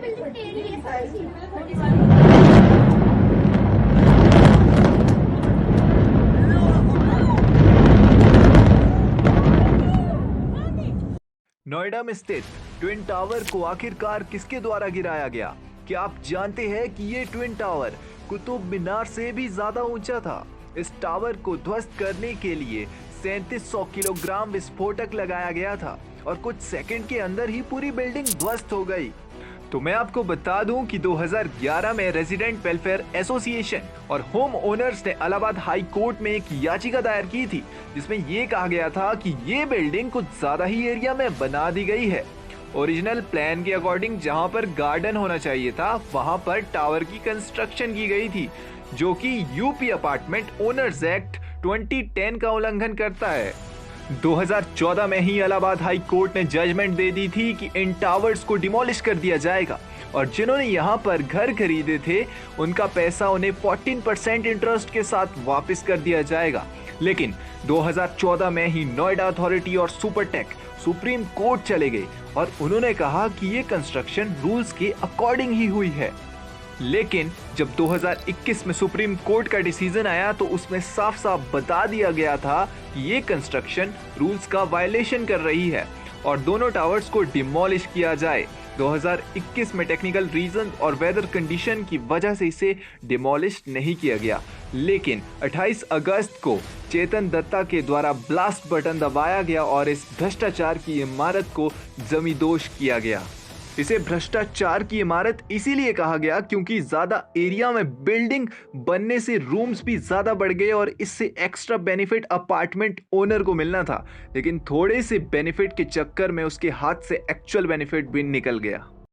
नोएडा में स्थित twin tower को आखिरकार किसके द्वारा गिराया गया? क्या आप जानते हैं कि ये ट्विन टावर कुतुब मीनार से भी ज्यादा ऊंचा था? इस टावर को ध्वस्त करने के लिए 3700 किलोग्राम विस्फोटक लगाया गया था और कुछ सेकंड के अंदर ही पूरी बिल्डिंग ध्वस्त हो गई। तो मैं आपको बता दूं कि 2011 में रेजिडेंट वेलफेयर एसोसिएशन और होम ओनर्स ने इलाहाबाद हाई कोर्ट में एक याचिका दायर की थी, जिसमें ये कहा गया था कि ये बिल्डिंग कुछ ज्यादा ही एरिया में बना दी गई है। ओरिजिनल प्लान के अकॉर्डिंग जहां पर गार्डन होना चाहिए था, वहां पर टावर की कंस्ट्रक्शन की गई थी, जो कि यूपी अपार्टमेंट ओनर्स एक्ट 2010 का उल्लंघन करता है। 2014 में ही इलाहाबाद हाई कोर्ट ने जजमेंट दे दी थी कि इन टावर्स को डिमोलिश कर दिया जाएगा और जिन्होंने यहां पर घर खरीदे थे उनका पैसा उन्हें 14% इंटरेस्ट के साथ वापस कर दिया जाएगा। लेकिन 2014 में ही नोएडा अथॉरिटी और सुपरटेक सुप्रीम कोर्ट चले गए और उन्होंने कहा कि ये कंस्ट्रक्शन रूल्स के अकॉर्डिंग ही हुई है। लेकिन जब 2021 में सुप्रीम कोर्ट का डिसीजन आया तो उसमें साफ साफ बता दिया गया था कि ये कंस्ट्रक्शन रूल्स का वायलेशन कर रही है और दोनों टावर्स को डिमोलिश किया जाए। 2021 में टेक्निकल रीजन और वेदर कंडीशन की वजह से इसे डिमोलिश नहीं किया गया। लेकिन 28 अगस्त को चेतन दत्ता के द्वारा ब्लास्ट बटन दबाया गया और इस भ्रष्टाचार की इमारत को जमींदोज किया गया। इसे भ्रष्टाचार की इमारत इसीलिए कहा गया क्योंकि ज्यादा एरिया में बिल्डिंग बनने से रूम्स भी ज्यादा बढ़ गए और इससे एक्स्ट्रा बेनिफिट अपार्टमेंट ओनर को मिलना था, लेकिन थोड़े से बेनिफिट के चक्कर में उसके हाथ से एक्चुअल बेनिफिट भी निकल गया।